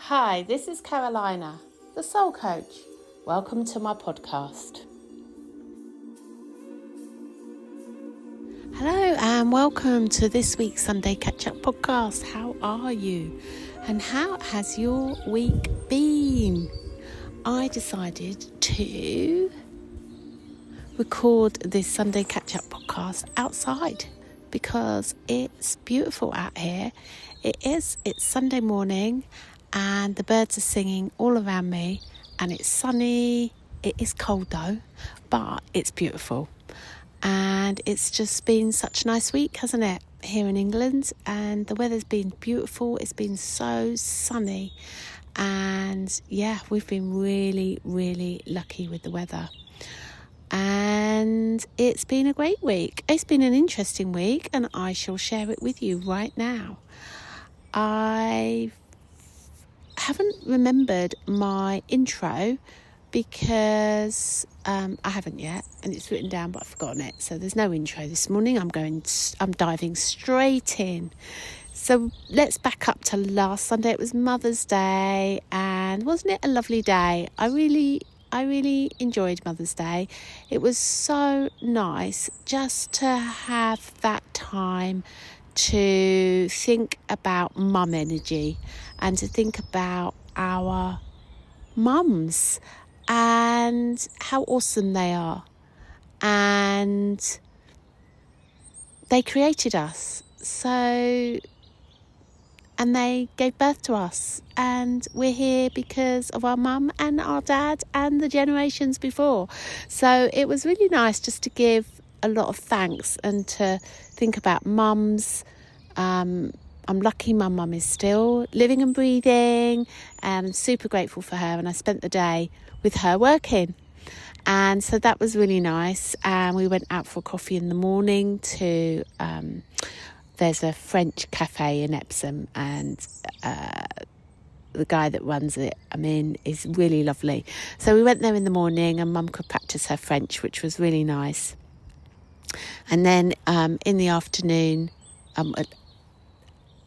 Hi, this is Carolina, the Soul Coach. Welcome to my podcast. Hello and welcome to this week's Sunday Catchup podcast. How are you? And how has your week been? I decided to record this Sunday Catchup podcast outside because it's beautiful out here. It's Sunday morning and the birds are singing all around me and it's sunny. It is cold though, but it's beautiful. And it's just been such a nice week, hasn't it, here in England? And the weather's been beautiful. It's been so sunny. And yeah, we've been really, really lucky with the weather. And it's been a great week. It's been an interesting week and I shall share it with you right now. I haven't remembered my intro because I haven't yet, and it's written down but I've forgotten it, so there's no intro this morning. I'm diving straight in. So let's back up to last Sunday. It was Mother's Day, and wasn't it a lovely day? I really enjoyed Mother's Day. It was so nice just to have that time to think about mum energy and to think about our mums and how awesome they are. And they created us. And they gave birth to us. And we're here because of our mum and our dad and the generations before. So it was really nice just to give a lot of thanks and to think about mums. I'm lucky my mum is still living and breathing, and I'm super grateful for her, and I spent the day with her working, and so that was really nice. And we went out for coffee in the morning to there's a French cafe in Epsom, and the guy that runs it, is really lovely. So we went there in the morning and mum could practice her French, which was really nice. And then in the afternoon,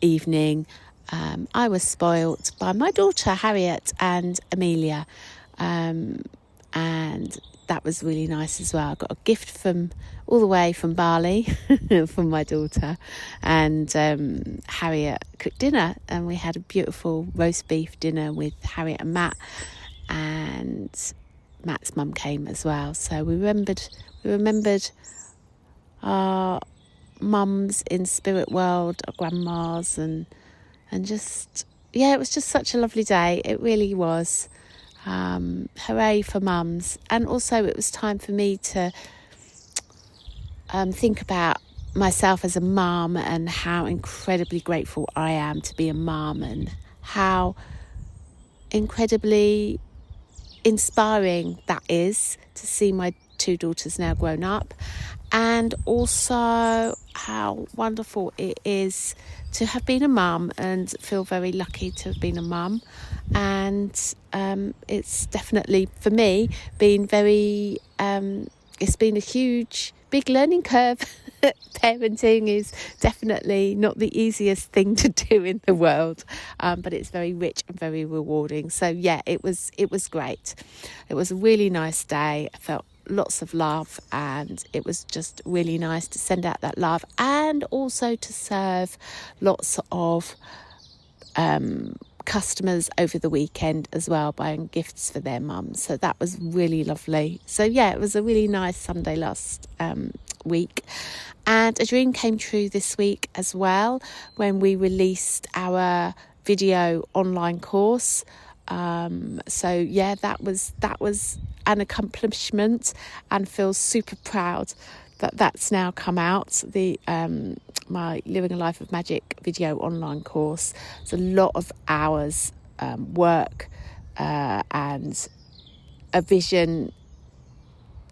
evening, I was spoilt by my daughter Harriet and Amelia, and that was really nice as well. I got a gift all the way from Bali from my daughter, and Harriet cooked dinner, and we had a beautiful roast beef dinner with Harriet and Matt, and Matt's mum came as well. So we remembered our mums in spirit world, our grandmas, and just, yeah, it was just such a lovely day. It really was. Hooray for mums. And also it was time for me to think about myself as a mum and how incredibly grateful I am to be a mum, and how incredibly inspiring that is to see my two daughters now grown up, and also how wonderful it is to have been a mum and feel very lucky to have been a mum. And it's definitely, for me, been very, it's been a big learning curve. Parenting is definitely not the easiest thing to do in the world, but it's very rich and very rewarding. So yeah, it was great. It was a really nice day. I felt lots of love, and it was just really nice to send out that love, and also to serve lots of customers over the weekend as well, buying gifts for their mums. So that was really lovely. So yeah, it was a really nice Sunday last week. And a dream came true this week as well when we released our video online course. So yeah, that was an accomplishment, and feel super proud that that's now come out. The my Living a Life of Magic video online course. It's a lot of hours work and a vision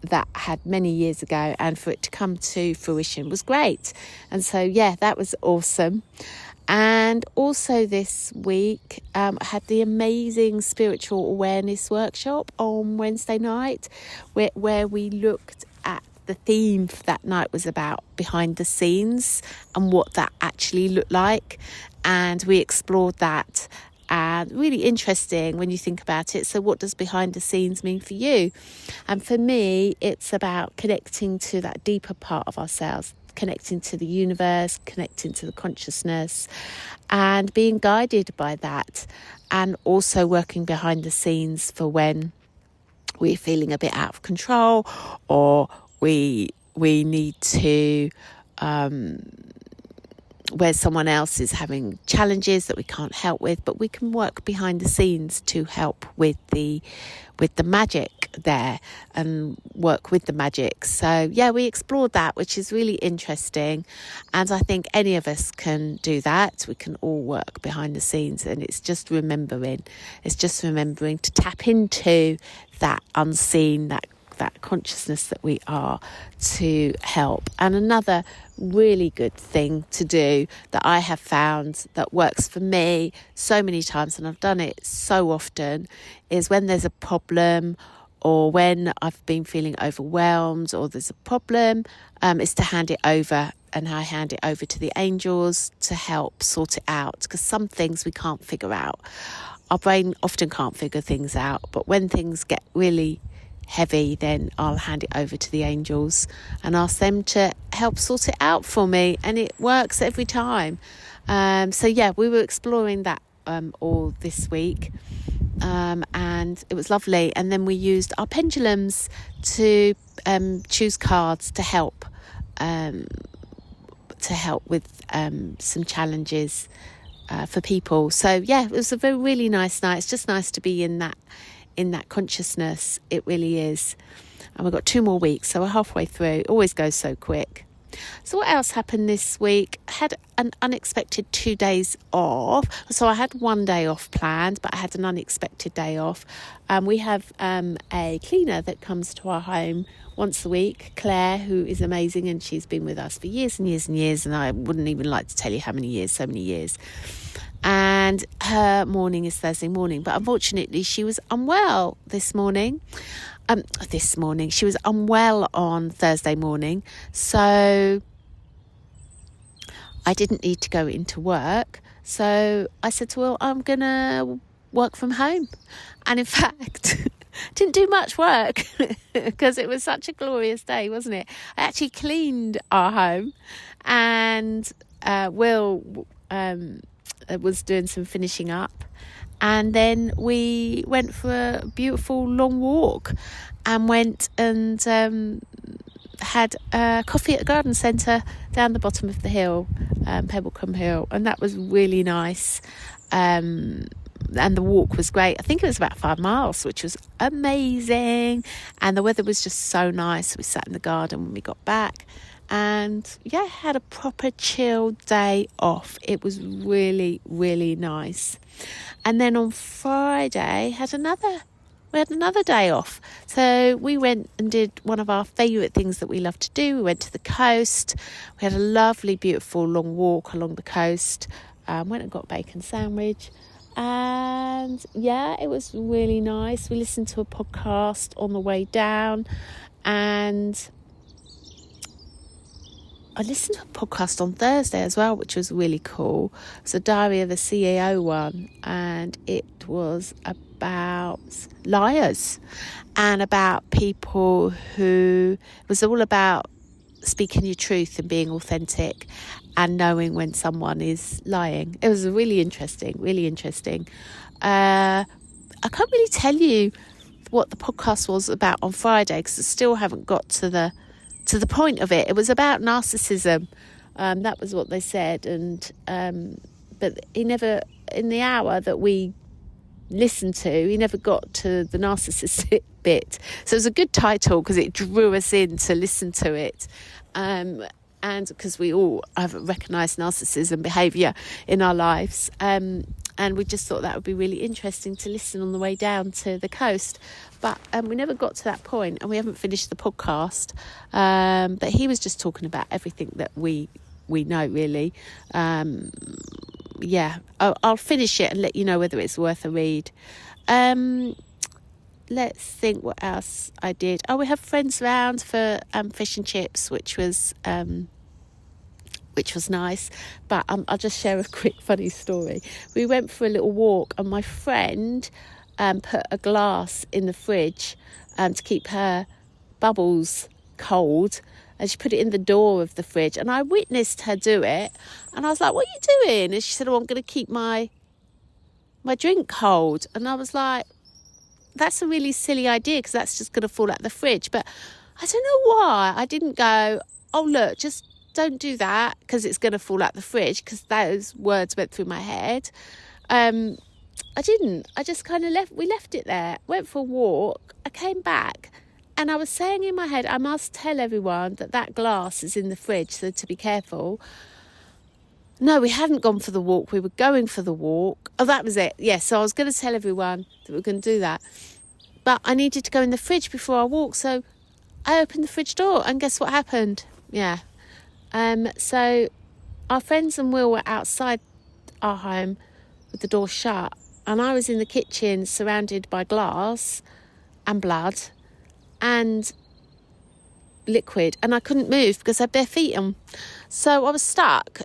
that I had many years ago, and for it to come to fruition was great. And so yeah, that was awesome. And also this week, I had the amazing spiritual awareness workshop on Wednesday night, where we looked at the theme for that night was about behind the scenes and what that actually looked like. And we explored that and really interesting when you think about it. So what does behind the scenes mean for you? And for me, it's about connecting to that deeper part of ourselves, connecting to the universe, connecting to the consciousness, and being guided by that, and also working behind the scenes for when we're feeling a bit out of control, or we need to where someone else is having challenges that we can't help with, but we can work behind the scenes to help with the magic there and work with the magic. So yeah, we explored that, which is really interesting, and I think any of us can do that. We can all work behind the scenes, and it's just remembering to tap into that unseen, that consciousness that we are, to help. And another really good thing to do that I have found that works for me so many times, and I've done it so often, is when there's a problem, or when I've been feeling overwhelmed, or there's a problem, is to hand it over. And I hand it over to the angels to help sort it out, because some things we can't figure out. Our brain often can't figure things out, but when things get really heavy, then I'll hand it over to the angels and ask them to help sort it out for me, and it works every time. So yeah, we were exploring that all this week, and it was lovely. And then we used our pendulums to choose cards to help with some challenges for people. So yeah, it was a really nice night. It's just nice to be in that consciousness. It really is. And we've got 2 more weeks, so we're halfway through. It always goes so quick. So what else happened this week? I had an unexpected 2 days off. So I had 1 day off planned, but I had an unexpected day off. We have a cleaner that comes to our home once a week, Claire, who is amazing, and she's been with us for years and years and years, and I wouldn't even like to tell you how many years, so many years. And her morning is Thursday morning, but unfortunately she was unwell this morning. She was unwell on Thursday morning, so I didn't need to go into work. So I said to her, I'm going to work from home. And in fact, didn't do much work because it was such a glorious day, wasn't it? I actually cleaned our home, and Will was doing some finishing up, and then we went for a beautiful long walk and went and had coffee at the garden centre down the bottom of the hill, Pebblecombe Hill, and that was really nice. And the walk was great. I think it was about 5 miles, which was amazing, and the weather was just so nice. We sat in the garden when we got back, and yeah, had a proper chill day off. It was really, really nice. And then on Friday we had another day off. So we went and did one of our favourite things that we love to do. We went to the coast. We had a lovely, beautiful long walk along the coast. Went and got a bacon sandwich. And yeah, it was really nice. We listened to a podcast on the way down, and I listened to a podcast on Thursday as well, which was really cool. It was a Diary of a CEO one, and it was about liars and about people it was all about speaking your truth and being authentic and knowing when someone is lying. It was really interesting, really interesting. I can't really tell you what the podcast was about on Friday because I still haven't got to the point of it. It was about narcissism. That was what they said. And but he never, in the hour that we listened to, he never got to the narcissistic bit. So it was a good title because it drew us in to listen to it. And because we all have recognised narcissism behaviour in our lives. And we just thought that would be really interesting to listen on the way down to the coast. But we never got to that point, and we haven't finished the podcast. But he was just talking about everything that we know, really. Yeah, I'll finish it and let you know whether it's worth a read. Let's think what else I did. Oh, we have friends round for fish and chips, which was which was nice. But I'll just share a quick funny story. We went for a little walk, and my friend put a glass in the fridge to keep her bubbles cold, and she put it in the door of the fridge, and I witnessed her do it, and I was like, what are you doing? And she said, oh, I'm going to keep my drink cold. And I was like, that's a really silly idea, because that's just going to fall out the fridge. But I don't know why I didn't go, oh look, just don't do that because it's going to fall out the fridge, because those words went through my head. I didn't. I just kind of we left it there, went for a walk. I came back and I was saying in my head, I must tell everyone that glass is in the fridge, so to be careful. No, we hadn't gone for the walk. We were going for the walk. Oh, that was it. Yes, so I was going to tell everyone that we were going to do that. But I needed to go in the fridge before I walked, so I opened the fridge door, and guess what happened? Yeah. So our friends and Will were outside our home with the door shut, and I was in the kitchen surrounded by glass and blood and liquid, and I couldn't move because I had bare feet on. So I was stuck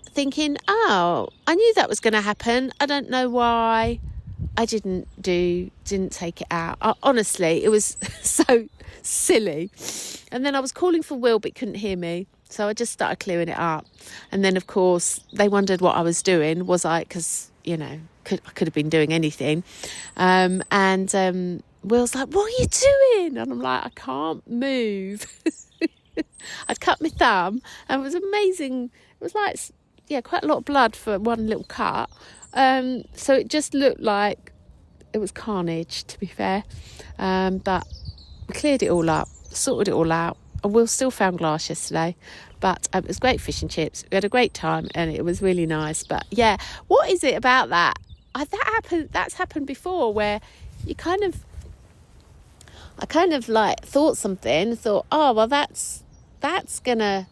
thinking, oh, I knew that was going to happen. I don't know why I didn't take it out. Honestly, it was so silly. And then I was calling for Will, but he couldn't hear me. So I just started clearing it up. And then, of course, they wondered what I was doing. Was I, because, I could have been doing anything. And Will's like, what are you doing? And I'm like, I can't move. I'd cut my thumb, and it was amazing. It was like, quite a lot of blood for one little cut. So it just looked like it was carnage, to be fair. But we cleared it all up, sorted it all out. And Will still found glass yesterday. But it was great fish and chips. We had a great time, and it was really nice. But yeah, what is it about that? That's happened before, where I kind of like thought something, thought, oh well, that's gonna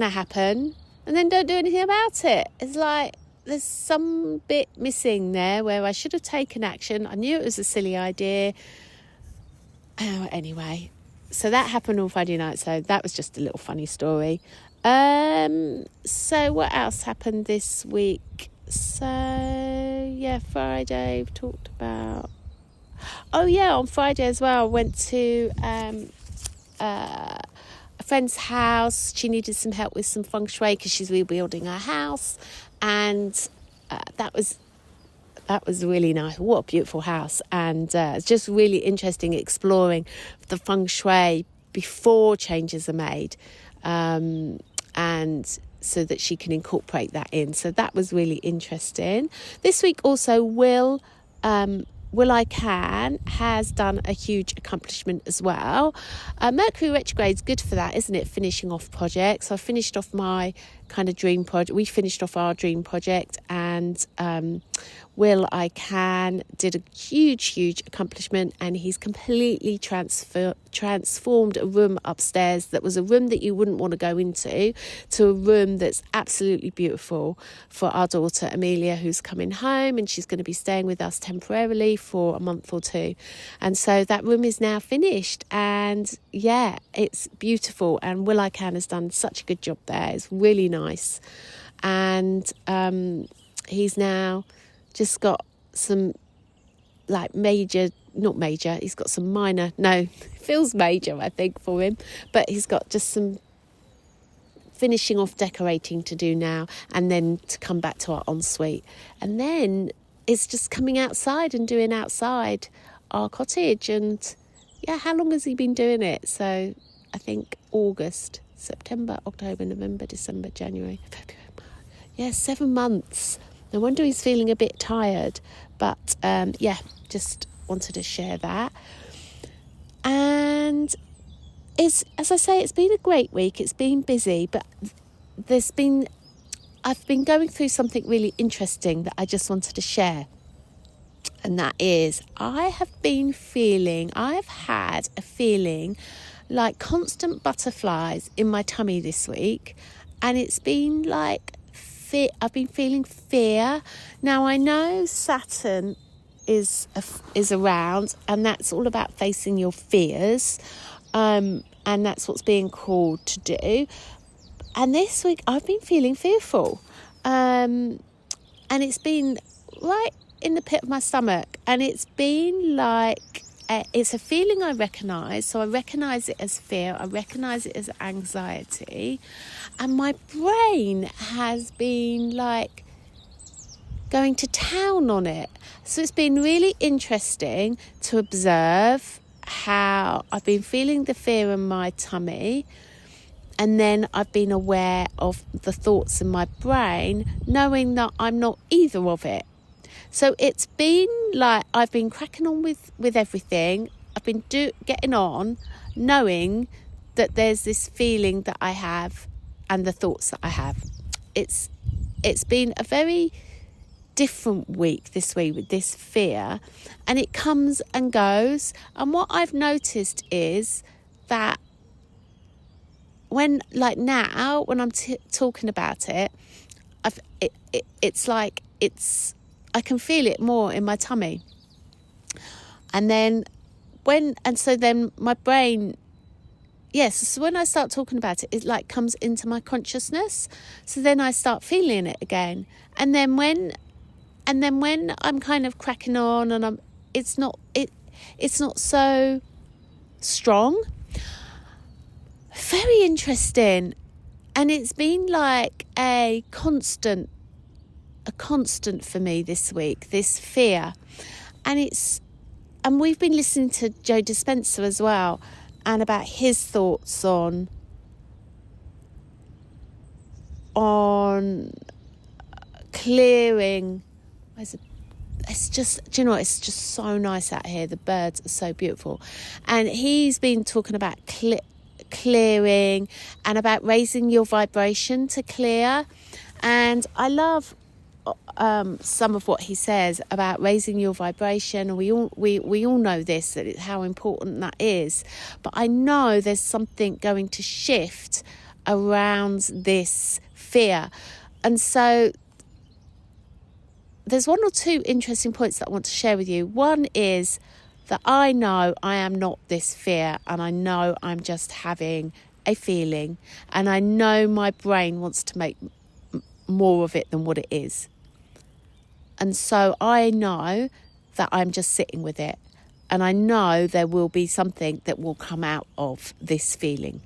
happen, and then don't do anything about it. It's like there's some bit missing there where I should have taken action. I knew it was a silly idea. Anyway, so that happened on Friday night. So that was just a little funny story. So what else happened this week? So yeah, Friday we've talked about. Oh yeah, on Friday as well, I went to a friend's house. She needed some help with some feng shui because she's rebuilding her house, and that was really nice. What a beautiful house. And it's just really interesting exploring the feng shui before changes are made, and so that she can incorporate that in. So that was really interesting. This week also, Will I Can has done a huge accomplishment as well. Mercury retrograde's good for that, isn't it? Finishing off projects. I finished off my kind of dream project. We finished off our dream project, and Will I Can did a huge accomplishment, and he's completely transformed a room upstairs that was a room that you wouldn't want to go into to a room that's absolutely beautiful for our daughter Amelia, who's coming home, and she's going to be staying with us temporarily for a month or two. And so that room is now finished, and yeah, it's beautiful, and Will I Can has done such a good job there. It's really nice. And he's now just got some he's got some minor, feels major I think for him, but he's got just some finishing off decorating to do now, and then to come back to our ensuite, and then it's just coming outside and doing outside our cottage. And yeah, how long has he been doing it? So I think August, September, October, November, December, January, February, March. Yeah, 7 months. No wonder he's feeling a bit tired. But just wanted to share that. And as I say, it's been a great week. It's been busy, but I've been going through something really interesting that I just wanted to share. And that is, I've had a feeling like constant butterflies in my tummy this week. And it's been like I've been feeling fear. Now I know Saturn is around, and that's all about facing your fears, and that's what's being called to do. And this week I've been feeling fearful. And it's been right in the pit of my stomach. And it's been like, it's a feeling I recognise. So I recognise it as fear. I recognise it as anxiety. And my brain has been like going to town on it. So it's been really interesting to observe how I've been feeling the fear in my tummy, and then I've been aware of the thoughts in my brain, knowing that I'm not either of it. So it's been like I've been cracking on with everything. I've been getting on, knowing that there's this feeling that I have and the thoughts that I have. It's been a very different week this week with this fear, and it comes and goes. And what I've noticed is that when I'm talking about it, it's like I can feel it more in my tummy. And then then my brain, so when I start talking about it, it like comes into my consciousness. So then I start feeling it again. And then when I'm kind of cracking on and it's not so strong. Very interesting. And it's been like a constant for me this week, this fear. And we've been listening to Joe Dispenza as well, and about his thoughts on clearing. It's just so nice out here. The birds are so beautiful. And he's been talking about clearing and about raising your vibration to clear. And I love some of what he says about raising your vibration. And we all know this, that how important that is. But I know there's something going to shift around this fear. And so there's one or two interesting points that I want to share with you. One is that I know I am not this fear, and I know I'm just having a feeling, and I know my brain wants to make more of it than what it is. And so I know that I'm just sitting with it, and I know there will be something that will come out of this feeling.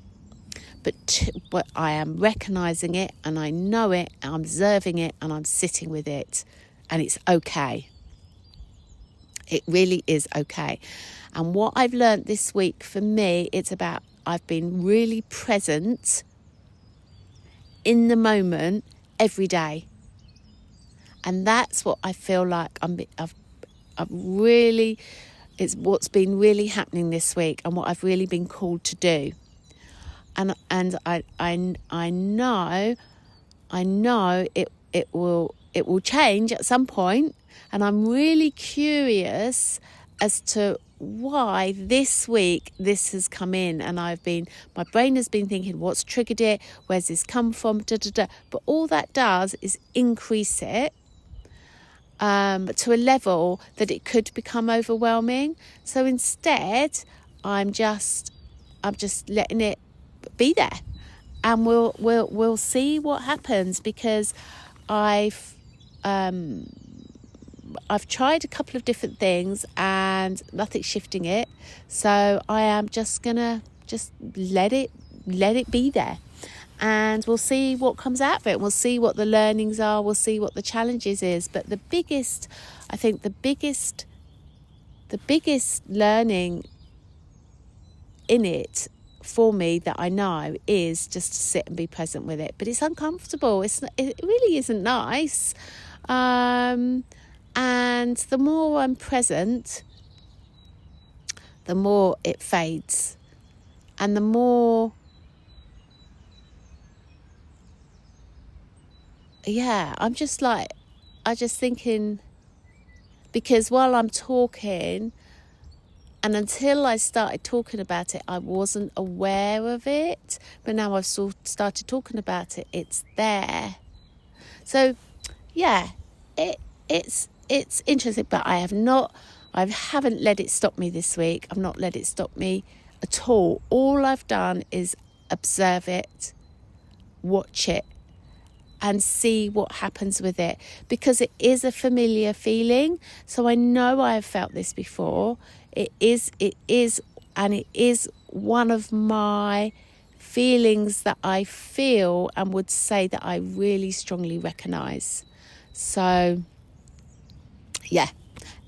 But I am recognising it, and I know it, I'm observing it, and I'm sitting with it. And it's okay. It really is okay. And what I've learned this week, for me, it's about I've been really present in the moment every day. And that's what I feel like I've really, it's what's been really happening this week and what I've really been called to do. And I know it will change at some point, and I'm really curious as to why this week this has come in, and my brain has been thinking, what's triggered it, where's this come from, but all that does is increase it to a level that it could become overwhelming. So instead I'm just letting it be there, and we'll see what happens, because I've tried a couple of different things and nothing's shifting it. So I am just gonna let it be there, and we'll see what comes out of it. We'll see what the learnings are. We'll see what the challenges is. But the biggest learning in it for me that I know is just to sit and be present with it. But it's uncomfortable. It really isn't nice. And the more I'm present, the more it fades. And the more, I'm just thinking, because while I'm talking, and until I started talking about it, I wasn't aware of it. But now I've started talking about it, it's there. So, it's interesting. But I haven't let it stop me this week. I've not let it stop me at all. All I've done is observe it, watch it and see what happens with it, because it is a familiar feeling. So I know I have felt this before. It is one of my feelings that I feel and would say that I really strongly recognise. So yeah,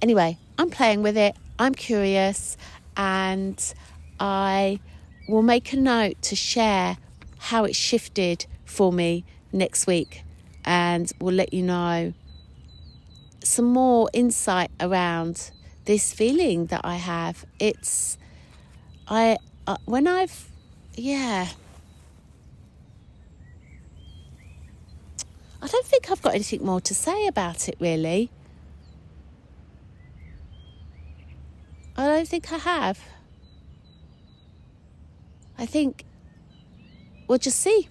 anyway, I'm playing with it, I'm curious, and I will make a note to share how it shifted for me next week, and we'll let you know some more insight around this feeling that I have. I don't think I've got anything more to say about it, really. I don't think I have. I think we'll just see.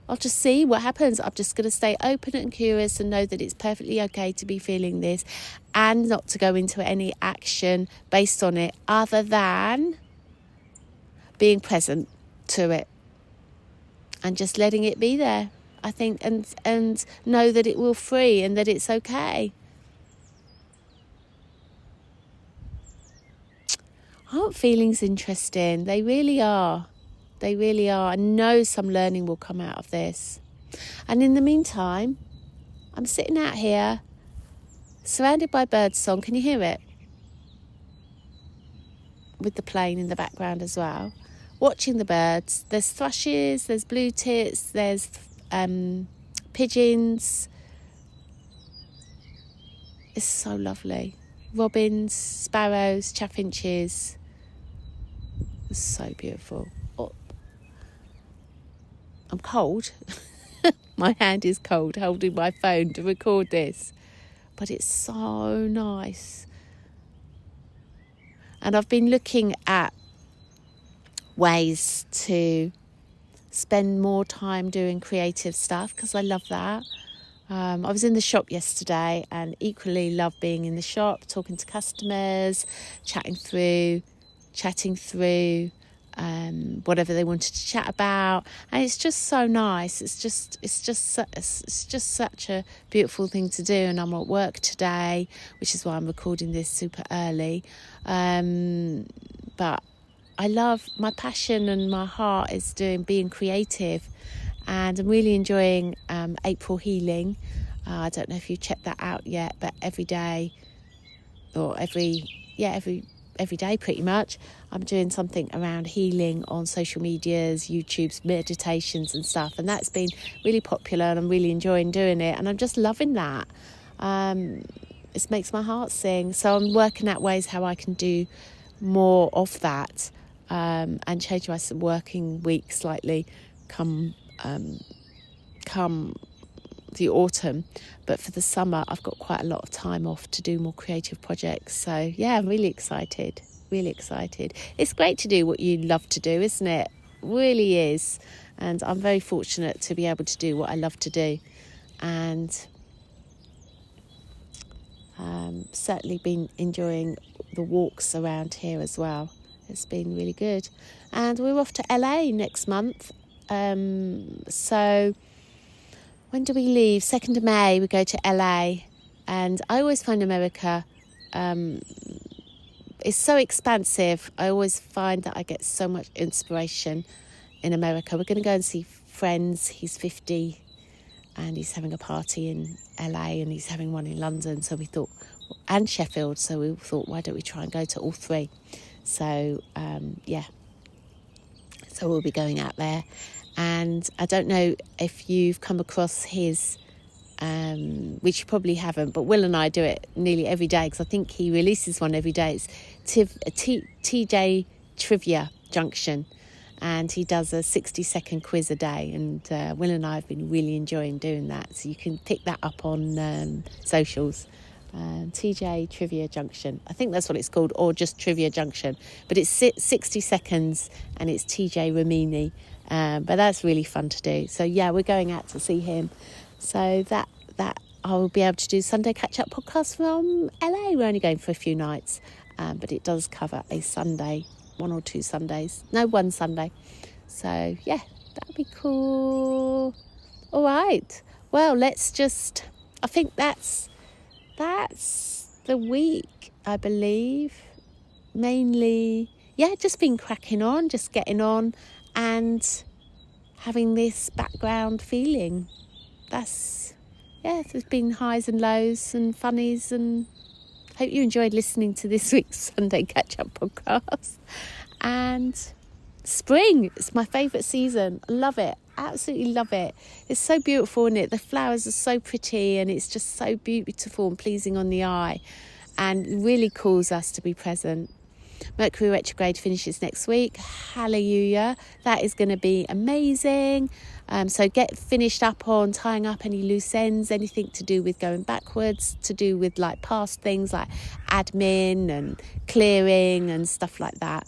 I'll just see what happens. I'm just going to stay open and curious and know that it's perfectly okay to be feeling this, and not to go into any action based on it other than being present to it and just letting it be there, I think, and know that it will free and that it's okay. Aren't feelings interesting? They really are. They really are. I know some learning will come out of this. And in the meantime, I'm sitting out here, surrounded by birdsong. Can you hear it? With the plane in the background as well. Watching the birds. There's thrushes, there's blue tits, there's pigeons. It's so lovely. Robins, sparrows, chaffinches. It's so beautiful. Oh, I'm cold. My hand is cold holding my phone to record this. But it's so nice. And I've been looking at ways to spend more time doing creative stuff, because I love that. I was in the shop yesterday and equally love being in the shop, talking to customers, chatting through whatever they wanted to chat about, and it's just so nice. It's just such a beautiful thing to do. And I'm at work today, which is why I'm recording this super early. But I love, my passion and my heart is being creative, and I'm really enjoying April Healing. I don't know if you checked that out yet, but every day pretty much, I'm doing something around healing on social medias, YouTube's meditations and stuff, and that's been really popular, and I'm really enjoying doing it, and I'm just loving that. It makes my heart sing. So I'm working out ways how I can do more of that, and change my working week slightly come the autumn. But for the summer, I've got quite a lot of time off to do more creative projects. So yeah, I'm really excited. It's great to do what you love to do, isn't it? Really is. And I'm very fortunate to be able to do what I love to do. And certainly been enjoying the walks around here as well. It's been really good. And we're off to LA next month. So when do we leave? 2nd of May, we go to LA. And I always find America, it's so expansive. I always find that I get so much inspiration in America. We're going to go and see friends. He's 50 and he's having a party in LA, and he's having one in London. So we thought, and Sheffield. So we thought, why don't we try and go to all three? So, So we'll be going out there. And I don't know if you've come across his, which you probably haven't, but Will and I do it nearly every day, because I think he releases one every day. It's TJ Trivia Junction, and he does a 60-second quiz a day, and Will and I have been really enjoying doing that. So you can pick that up on socials. TJ Trivia Junction, I think that's what it's called, or just Trivia Junction, but it's 60 seconds and it's TJ Ramini, but that's really fun to do. So yeah, we're going out to see him, so that I will be able to do Sunday Catchup podcast from LA. We're only going for a few nights, but it does cover a Sunday, one Sunday. So yeah, That'd be cool. All right. Well, I think that's the week, I believe. Mainly, just been cracking on, just getting on and having this background feeling. There's been highs and lows and funnies, and hope you enjoyed listening to this week's Sunday Catch-Up podcast. And spring, it's my favourite season. I love it. Absolutely love it. It's so beautiful, isn't it? The flowers are so pretty and it's just so beautiful and pleasing on the eye, and really calls us to be present. Mercury retrograde finishes next week. Hallelujah. That is going to be amazing. So get finished up on tying up any loose ends, anything to do with going backwards, to do with like past things like admin and clearing and stuff like that.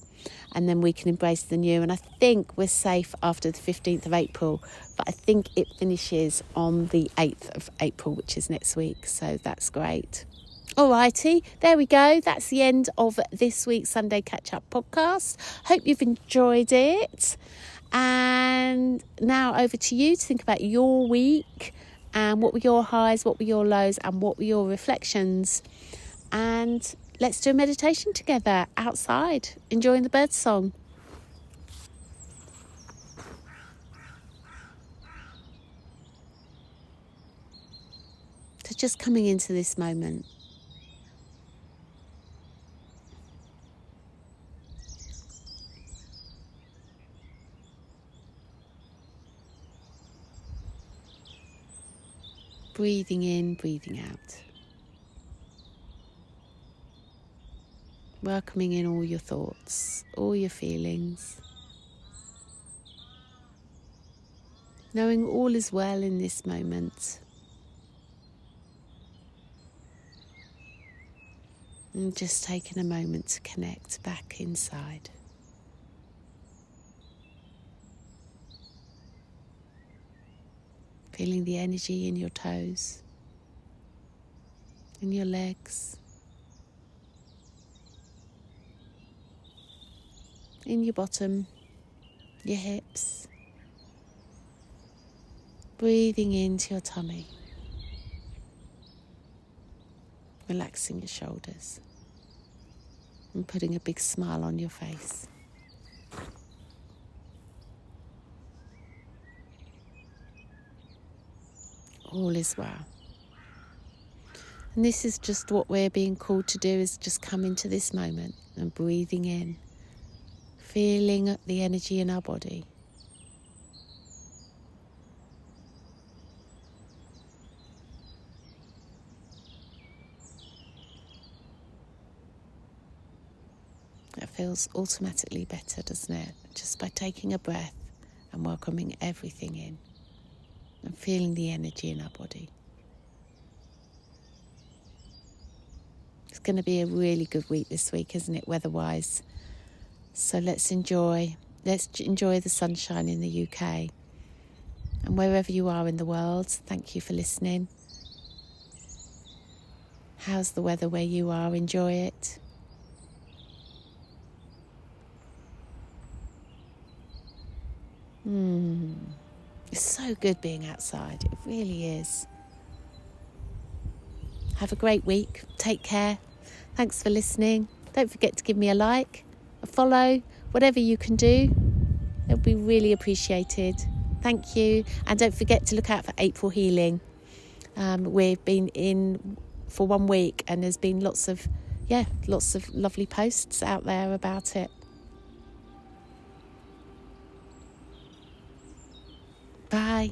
And then we can embrace the new. And I think we're safe after the 15th of April, but I think it finishes on the 8th of April, which is next week. So that's great. Alrighty, there we go. That's the end of this week's Sunday Catch-Up podcast. Hope you've enjoyed it. And now over to you to think about your week and what were your highs, what were your lows, and what were your reflections. And let's do a meditation together outside, enjoying the bird song. So just coming into this moment. Breathing in, breathing out. Welcoming in all your thoughts, all your feelings. Knowing all is well in this moment. And just taking a moment to connect back inside. Feeling the energy in your toes, in your legs, in your bottom, your hips. Breathing into your tummy. Relaxing your shoulders and putting a big smile on your face. All is well. And this is just what we're being called to do, is just come into this moment and breathing in, feeling the energy in our body. It feels automatically better, doesn't it? Just by taking a breath and welcoming everything in and feeling the energy in our body. It's going to be a really good week this week, isn't it, weather-wise? So let's enjoy the sunshine in the UK. And wherever you are in the world, thank you for listening. How's the weather where you are? Enjoy it. It's so good being outside. It really is. Have a great week. Take care. Thanks for listening. Don't forget to give me a like, a follow, whatever you can do. It'll be really appreciated. Thank you. And don't forget to look out for April Healing. We've been in for 1 week and there's been lots of lovely posts out there about it. Bye.